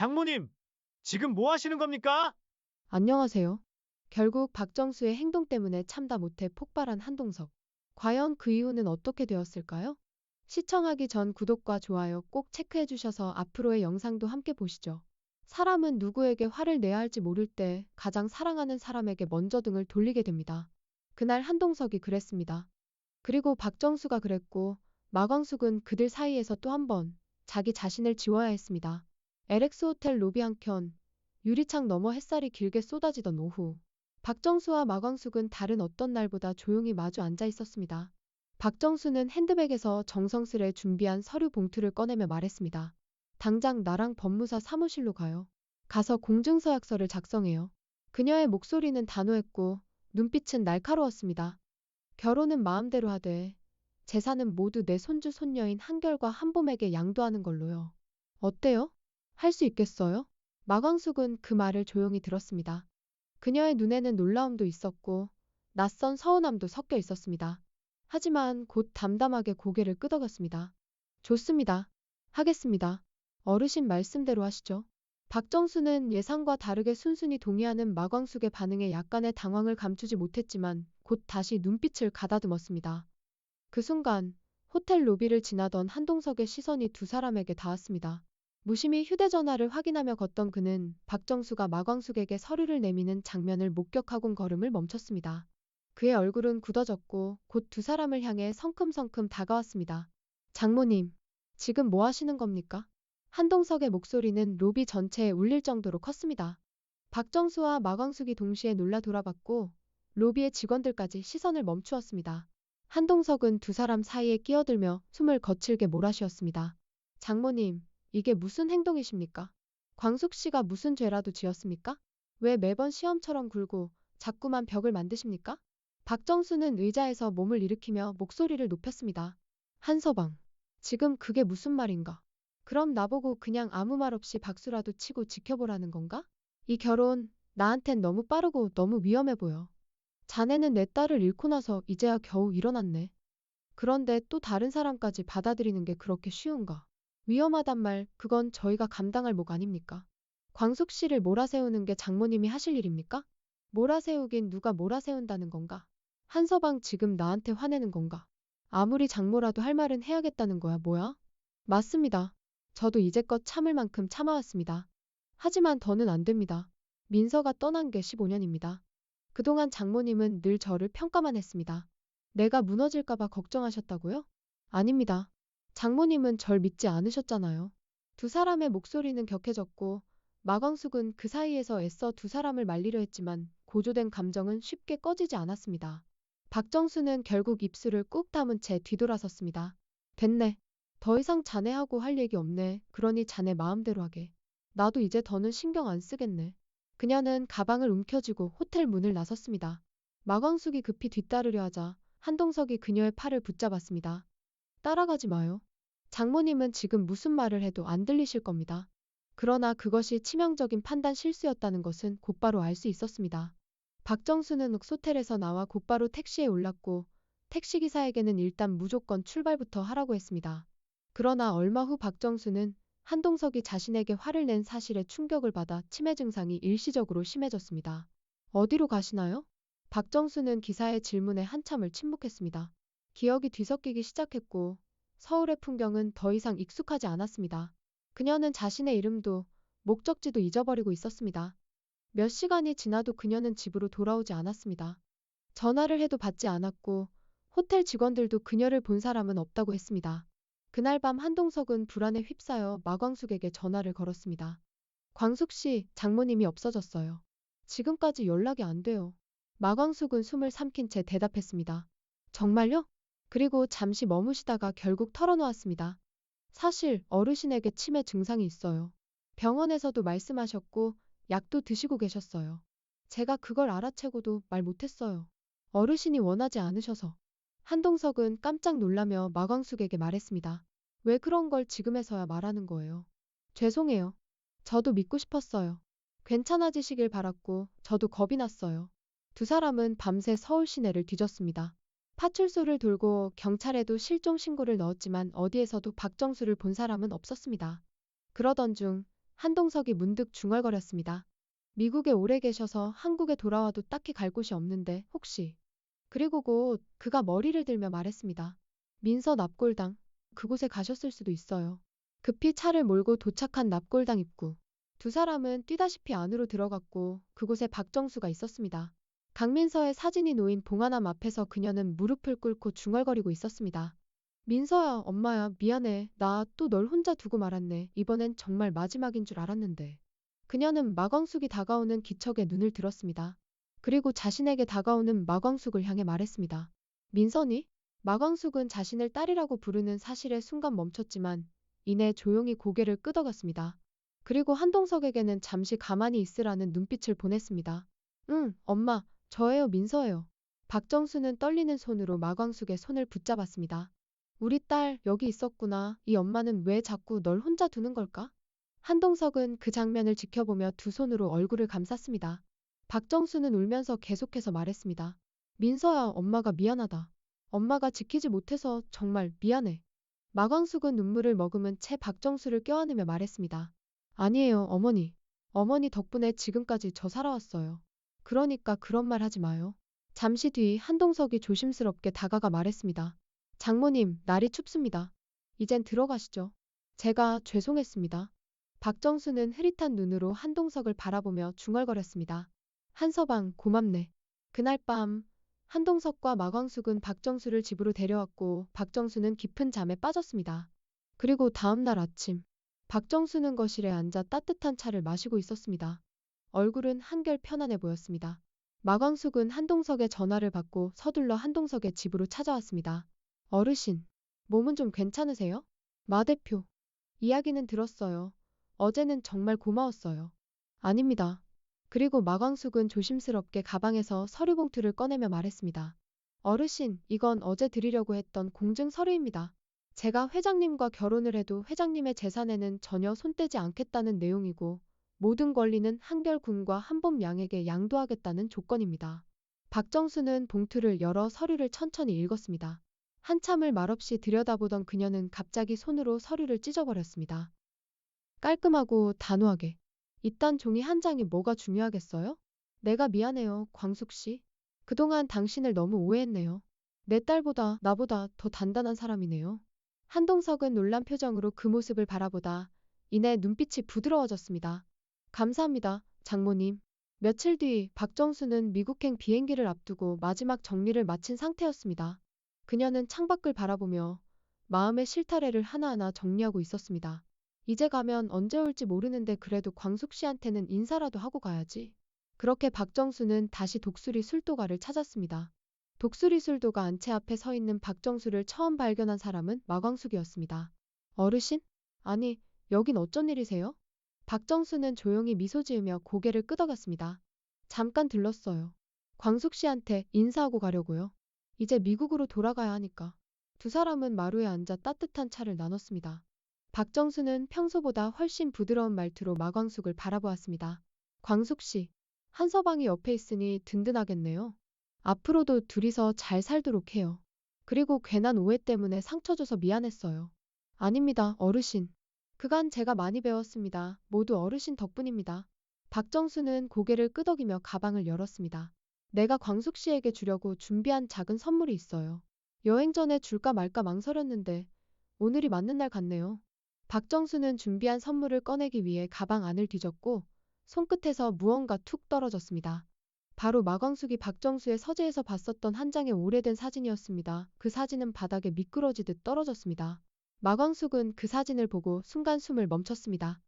장모님, 지금 뭐 하시는 겁니까? 안녕하세요. 결국 박정수의 행동 때문에 참다 못해 폭발한 한동석. 과연 그 이유는 어떻게 되었을까요? 시청하기 전 구독과 좋아요 꼭 체크해 주셔서 앞으로의 영상도 함께 보시죠. 사람은 누구에게 화를 내야 할지 모를 때 가장 사랑하는 사람에게 먼저 등을 돌리게 됩니다. 그날 한동석이 그랬습니다. 그리고 박정수가 그랬고 마광숙은 그들 사이에서 또 한 번 자기 자신을 지워야 했습니다. LX 호텔 로비 한켠 유리창 너머 햇살이 길게 쏟아지던 오후. 박정수와 마광숙은 다른 어떤 날보다 조용히 마주 앉아 있었습니다. 박정수는 핸드백에서 정성스레 준비한 서류 봉투를 꺼내며 말했습니다. 당장 나랑 법무사 사무실로 가요. 가서 공증서약서를 작성해요. 그녀의 목소리는 단호했고 눈빛은 날카로웠습니다. 결혼은 마음대로 하되 재산은 모두 내 손주 손녀인 한결과 한봄에게 양도하는 걸로요. 어때요? 할 수 있겠어요? 마광숙은 그 말을 조용히 들었습니다. 그녀의 눈에는 놀라움도 있었고 낯선 서운함도 섞여 있었습니다. 하지만 곧 담담하게 고개를 끄덕였습니다. 좋습니다. 하겠습니다. 어르신 말씀대로 하시죠. 박정수는 예상과 다르게 순순히 동의하는 마광숙의 반응에 약간의 당황을 감추지 못했지만 곧 다시 눈빛을 가다듬었습니다. 그 순간 호텔 로비를 지나던 한동석의 시선이 두 사람에게 닿았습니다. 무심히 휴대전화를 확인하며 걷던 그는 박정수가 마광숙에게 서류를 내미는 장면을 목격하곤 걸음을 멈췄습니다. 그의 얼굴은 굳어졌고 곧 두 사람을 향해 성큼성큼 다가왔습니다. 장모님, 지금 뭐 하시는 겁니까? 한동석의 목소리는 로비 전체에 울릴 정도로 컸습니다. 박정수와 마광숙이 동시에 놀라 돌아봤고 로비의 직원들까지 시선을 멈추었습니다. 한동석은 두 사람 사이에 끼어들며 숨을 거칠게 몰아쉬었습니다. 장모님, 이게 무슨 행동이십니까? 광숙 씨가 무슨 죄라도 지었습니까? 왜 매번 시험처럼 굴고 자꾸만 벽을 만드십니까? 박정수는 의자에서 몸을 일으키며 목소리를 높였습니다. 한서방, 지금 그게 무슨 말인가? 그럼 나보고 그냥 아무 말 없이 박수라도 치고 지켜보라는 건가? 이 결혼, 나한텐 너무 빠르고 너무 위험해 보여. 자네는 내 딸을 잃고 나서 이제야 겨우 일어났네. 그런데 또 다른 사람까지 받아들이는 게 그렇게 쉬운가? 위험하단 말, 그건 저희가 감당할 목 아닙니까? 광숙 씨를 몰아세우는 게 장모님이 하실 일입니까? 몰아세우긴 누가 몰아세운다는 건가? 한서방 지금 나한테 화내는 건가? 아무리 장모라도 할 말은 해야겠다는 거야, 뭐야? 맞습니다. 저도 이제껏 참을 만큼 참아왔습니다. 하지만 더는 안 됩니다. 민서가 떠난 게 15년입니다. 그동안 장모님은 늘 저를 평가만 했습니다. 내가 무너질까봐 걱정하셨다고요? 아닙니다. 장모님은 절 믿지 않으셨잖아요. 두 사람의 목소리는 격해졌고 마광숙은 그 사이에서 애써 두 사람을 말리려 했지만 고조된 감정은 쉽게 꺼지지 않았습니다. 박정수는 결국 입술을 꾹 다문 채 뒤돌아섰습니다. 됐네. 더 이상 자네하고 할 얘기 없네. 그러니 자네 마음대로 하게. 나도 이제 더는 신경 안 쓰겠네. 그녀는 가방을 움켜쥐고 호텔 문을 나섰습니다. 마광숙이 급히 뒤따르려 하자 한동석이 그녀의 팔을 붙잡았습니다. 따라가지 마요. 장모님은 지금 무슨 말을 해도 안 들리실 겁니다. 그러나 그것이 치명적인 판단 실수였다는 것은 곧바로 알 수 있었습니다. 박정수는 흑소텔에서 나와 곧바로 택시에 올랐고 택시기사에게는 일단 무조건 출발부터 하라고 했습니다. 그러나 얼마 후 박정수는 한동석이 자신에게 화를 낸 사실에 충격을 받아 치매 증상이 일시적으로 심해졌습니다. 어디로 가시나요? 박정수는 기사의 질문에 한참을 침묵했습니다. 기억이 뒤섞이기 시작했고 서울의 풍경은 더 이상 익숙하지 않았습니다. 그녀는 자신의 이름도 목적지도 잊어버리고 있었습니다. 몇 시간이 지나도 그녀는 집으로 돌아오지 않았습니다. 전화를 해도 받지 않았고 호텔 직원들도 그녀를 본 사람은 없다고 했습니다. 그날 밤 한동석은 불안에 휩싸여 마광숙에게 전화를 걸었습니다. 광숙 씨, 장모님이 없어졌어요. 지금까지 연락이 안 돼요. 마광숙은 숨을 삼킨 채 대답했습니다. 정말요? 그리고 잠시 머무시다가 결국 털어놓았습니다. 사실 어르신에게 치매 증상이 있어요. 병원에서도 말씀하셨고 약도 드시고 계셨어요. 제가 그걸 알아채고도 말 못했어요. 어르신이 원하지 않으셔서. 한동석은 깜짝 놀라며 마광숙에게 말했습니다. 왜 그런 걸 지금에서야 말하는 거예요? 죄송해요. 저도 믿고 싶었어요. 괜찮아지시길 바랐고 저도 겁이 났어요. 두 사람은 밤새 서울 시내를 뒤졌습니다. 파출소를 돌고 경찰에도 실종 신고를 넣었지만 어디에서도 박정수를 본 사람은 없었습니다. 그러던 중 한동석이 문득 중얼거렸습니다. 미국에 오래 계셔서 한국에 돌아와도 딱히 갈 곳이 없는데 혹시. 그리고 곧 그가 머리를 들며 말했습니다. 민서 납골당. 그곳에 가셨을 수도 있어요. 급히 차를 몰고 도착한 납골당 입구. 두 사람은 뛰다시피 안으로 들어갔고 그곳에 박정수가 있었습니다. 강민서의 사진이 놓인 봉화남 앞에서 그녀는 무릎을 꿇고 중얼거리고 있었습니다. 민서야, 엄마야, 미안해. 나 또 널 혼자 두고 말았네. 이번엔 정말 마지막인 줄 알았는데. 그녀는 마광숙이 다가오는 기척에 눈을 들었습니다. 그리고 자신에게 다가오는 마광숙을 향해 말했습니다. 민선이? 마광숙은 자신을 딸이라고 부르는 사실에 순간 멈췄지만 이내 조용히 고개를 끄덕였습니다. 그리고 한동석에게는 잠시 가만히 있으라는 눈빛을 보냈습니다. 응, 엄마, 저예요, 민서예요. 박정수는 떨리는 손으로 마광숙의 손을 붙잡았습니다. 우리 딸 여기 있었구나. 이 엄마는 왜 자꾸 널 혼자 두는 걸까? 한동석은 그 장면을 지켜보며 두 손으로 얼굴을 감쌌습니다. 박정수는 울면서 계속해서 말했습니다. 민서야, 엄마가 미안하다. 엄마가 지키지 못해서 정말 미안해. 마광숙은 눈물을 머금은 채 박정수를 껴안으며 말했습니다. 아니에요, 어머니. 어머니 덕분에 지금까지 저 살아왔어요. 그러니까 그런 말 하지 마요. 잠시 뒤 한동석이 조심스럽게 다가가 말했습니다. 장모님, 날이 춥습니다. 이젠 들어가시죠. 제가 죄송했습니다. 박정수는 흐릿한 눈으로 한동석을 바라보며 중얼거렸습니다. 한서방, 고맙네. 그날 밤 한동석과 마광숙은 박정수를 집으로 데려왔고 박정수는 깊은 잠에 빠졌습니다. 그리고 다음 날 아침 박정수는 거실에 앉아 따뜻한 차를 마시고 있었습니다. 얼굴은 한결 편안해 보였습니다. 마광숙은 한동석의 전화를 받고 서둘러 한동석의 집으로 찾아왔습니다. 어르신, 몸은 좀 괜찮으세요? 마 대표, 이야기는 들었어요. 어제는 정말 고마웠어요. 아닙니다. 그리고 마광숙은 조심스럽게 가방에서 서류 봉투를 꺼내며 말했습니다. 어르신, 이건 어제 드리려고 했던 공증 서류입니다. 제가 회장님과 결혼을 해도 회장님의 재산에는 전혀 손대지 않겠다는 내용이고 모든 권리는 한결군과 한범 양에게 양도하겠다는 조건입니다. 박정수는 봉투를 열어 서류를 천천히 읽었습니다. 한참을 말없이 들여다보던 그녀는 갑자기 손으로 서류를 찢어버렸습니다. 깔끔하고 단호하게. 이딴 종이 한 장이 뭐가 중요하겠어요? 내가 미안해요, 광숙 씨. 그동안 당신을 너무 오해했네요. 내 딸보다 나보다 더 단단한 사람이네요. 한동석은 놀란 표정으로 그 모습을 바라보다 이내 눈빛이 부드러워졌습니다. 감사합니다, 장모님. 며칠 뒤 박정수는 미국행 비행기를 앞두고 마지막 정리를 마친 상태였습니다. 그녀는 창밖을 바라보며 마음의 실타래를 하나하나 정리하고 있었습니다. 이제 가면 언제 올지 모르는데 그래도 광숙 씨한테는 인사라도 하고 가야지. 그렇게 박정수는 다시 독수리 술도가를 찾았습니다. 독수리 술도가 안채 앞에 서 있는 박정수를 처음 발견한 사람은 마광숙이었습니다. 어르신? 아니, 여긴 어쩐 일이세요? 박정수는 조용히 미소 지으며 고개를 끄덕였습니다. 잠깐 들렀어요. 광숙 씨한테 인사하고 가려고요. 이제 미국으로 돌아가야 하니까. 두 사람은 마루에 앉아 따뜻한 차를 나눴습니다. 박정수는 평소보다 훨씬 부드러운 말투로 마광숙을 바라보았습니다. 광숙 씨, 한서방이 옆에 있으니 든든하겠네요. 앞으로도 둘이서 잘 살도록 해요. 그리고 괜한 오해 때문에 상처 줘서 미안했어요. 아닙니다, 어르신. 그간 제가 많이 배웠습니다. 모두 어르신 덕분입니다. 박정수는 고개를 끄덕이며 가방을 열었습니다. 내가 광숙 씨에게 주려고 준비한 작은 선물이 있어요. 여행 전에 줄까 말까 망설였는데 오늘이 맞는 날 같네요. 박정수는 준비한 선물을 꺼내기 위해 가방 안을 뒤졌고 손끝에서 무언가 툭 떨어졌습니다. 바로 마광숙이 박정수의 서재에서 봤었던 한 장의 오래된 사진이었습니다. 그 사진은 바닥에 미끄러지듯 떨어졌습니다. 마광숙은 그 사진을 보고 순간 숨을 멈췄습니다.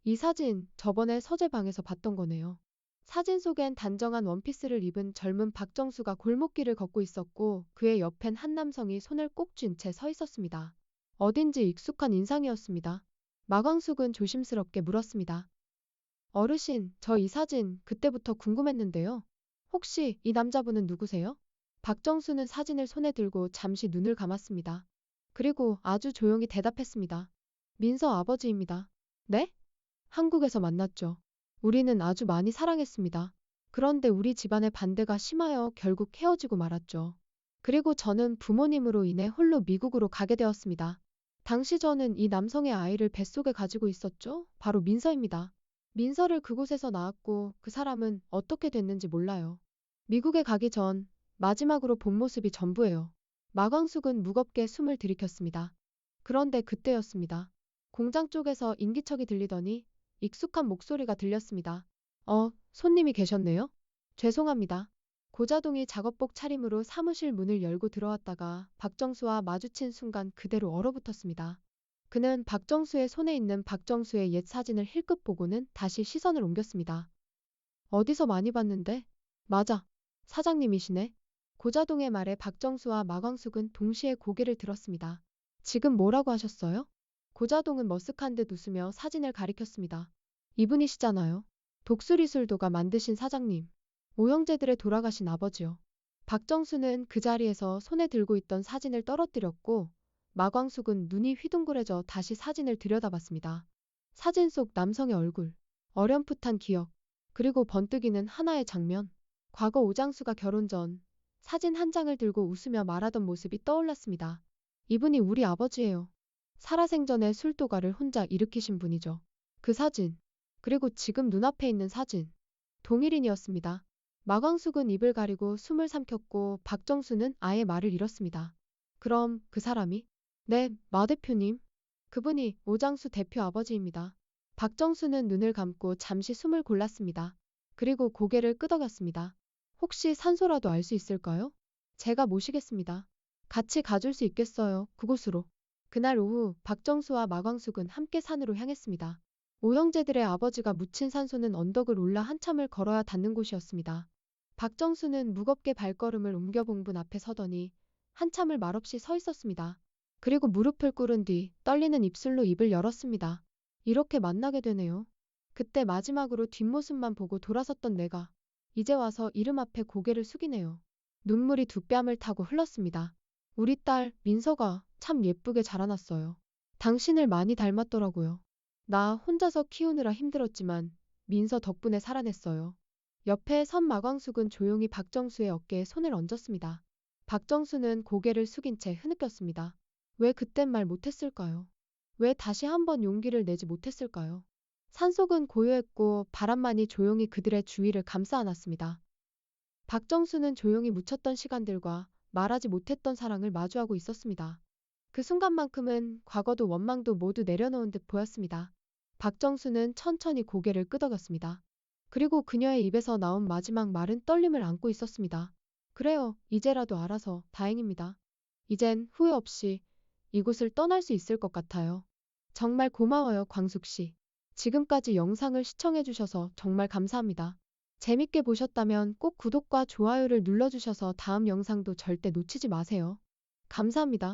이 사진, 저번에 서재방에서 봤던 거네요. 사진 속엔 단정한 원피스를 입은 젊은 박정수가 골목길을 걷고 있었고 그의 옆엔 한 남성이 손을 꼭 쥔 채 서 있었습니다. 어딘지 익숙한 인상이었습니다. 마광숙은 조심스럽게 물었습니다. 어르신, 저 이 사진 그때부터 궁금했는데요. 혹시 이 남자분은 누구세요? 박정수는 사진을 손에 들고 잠시 눈을 감았습니다. 그리고 아주 조용히 대답했습니다. 민서 아버지입니다. 네? 한국에서 만났죠. 우리는 아주 많이 사랑했습니다. 그런데 우리 집안의 반대가 심하여 결국 헤어지고 말았죠. 그리고 저는 부모님으로 인해 홀로 미국으로 가게 되었습니다. 당시 저는 이 남성의 아이를 뱃속에 가지고 있었죠? 바로 민서입니다. 민서를 그곳에서 낳았고 그 사람은 어떻게 됐는지 몰라요. 미국에 가기 전 마지막으로 본 모습이 전부예요. 마광숙은 무겁게 숨을 들이켰습니다. 그런데 그때였습니다. 공장 쪽에서 인기척이 들리더니 익숙한 목소리가 들렸습니다. 손님이 계셨네요? 죄송합니다. 고자동이 작업복 차림으로 사무실 문을 열고 들어왔다가 박정수와 마주친 순간 그대로 얼어붙었습니다. 그는 박정수의 손에 있는 박정수의 옛 사진을 힐끗 보고는 다시 시선을 옮겼습니다. 어디서 많이 봤는데? 맞아. 사장님이시네. 고자동의 말에 박정수와 마광숙은 동시에 고개를 들었습니다. 지금 뭐라고 하셨어요? 고자동은 머쓱한 듯 웃으며 사진을 가리켰습니다. 이분이시잖아요. 독수리술도가 만드신 사장님. 오형제들의 돌아가신 아버지요. 박정수는 그 자리에서 손에 들고 있던 사진을 떨어뜨렸고 마광숙은 눈이 휘둥그레져 다시 사진을 들여다봤습니다. 사진 속 남성의 얼굴, 어렴풋한 기억, 그리고 번뜩이는 하나의 장면. 과거 오장수가 결혼 전 사진 한 장을 들고 웃으며 말하던 모습이 떠올랐습니다. 이분이 우리 아버지예요. 살아생전에 술도가를 혼자 일으키신 분이죠. 그 사진, 그리고 지금 눈앞에 있는 사진. 동일인이었습니다. 마광숙은 입을 가리고 숨을 삼켰고 박정수는 아예 말을 잃었습니다. 그럼 그 사람이? 네, 마 대표님. 그분이 오장수 대표 아버지입니다. 박정수는 눈을 감고 잠시 숨을 골랐습니다. 그리고 고개를 끄덕였습니다. 혹시 산소라도 알 수 있을까요? 제가 모시겠습니다. 같이 가줄 수 있겠어요, 그곳으로. 그날 오후 박정수와 마광숙은 함께 산으로 향했습니다. 오형제들의 아버지가 묻힌 산소는 언덕을 올라 한참을 걸어야 닿는 곳이었습니다. 박정수는 무겁게 발걸음을 옮겨본 분 앞에 서더니 한참을 말없이 서 있었습니다. 그리고 무릎을 꿇은 뒤 떨리는 입술로 입을 열었습니다. 이렇게 만나게 되네요. 그때 마지막으로 뒷모습만 보고 돌아섰던 내가 이제 와서 이름 앞에 고개를 숙이네요. 눈물이 두 뺨을 타고 흘렀습니다. 우리 딸 민서가 참 예쁘게 자라났어요. 당신을 많이 닮았더라고요. 나 혼자서 키우느라 힘들었지만 민서 덕분에 살아냈어요. 옆에 선 마광숙은 조용히 박정수의 어깨에 손을 얹었습니다. 박정수는 고개를 숙인 채 흐느꼈습니다. 왜 그땐 말 못했을까요? 왜 다시 한번 용기를 내지 못했을까요? 산속은 고요했고 바람만이 조용히 그들의 주위를 감싸 안았습니다. 박정수는 조용히 묻혔던 시간들과 말하지 못했던 사랑을 마주하고 있었습니다. 그 순간만큼은 과거도 원망도 모두 내려놓은 듯 보였습니다. 박정수는 천천히 고개를 끄덕였습니다. 그리고 그녀의 입에서 나온 마지막 말은 떨림을 안고 있었습니다. 그래요, 이제라도 알아서 다행입니다. 이젠 후회 없이 이곳을 떠날 수 있을 것 같아요. 정말 고마워요, 광숙 씨. 지금까지 영상을 시청해주셔서 정말 감사합니다. 재밌게 보셨다면 꼭 구독과 좋아요를 눌러주셔서 다음 영상도 절대 놓치지 마세요. 감사합니다.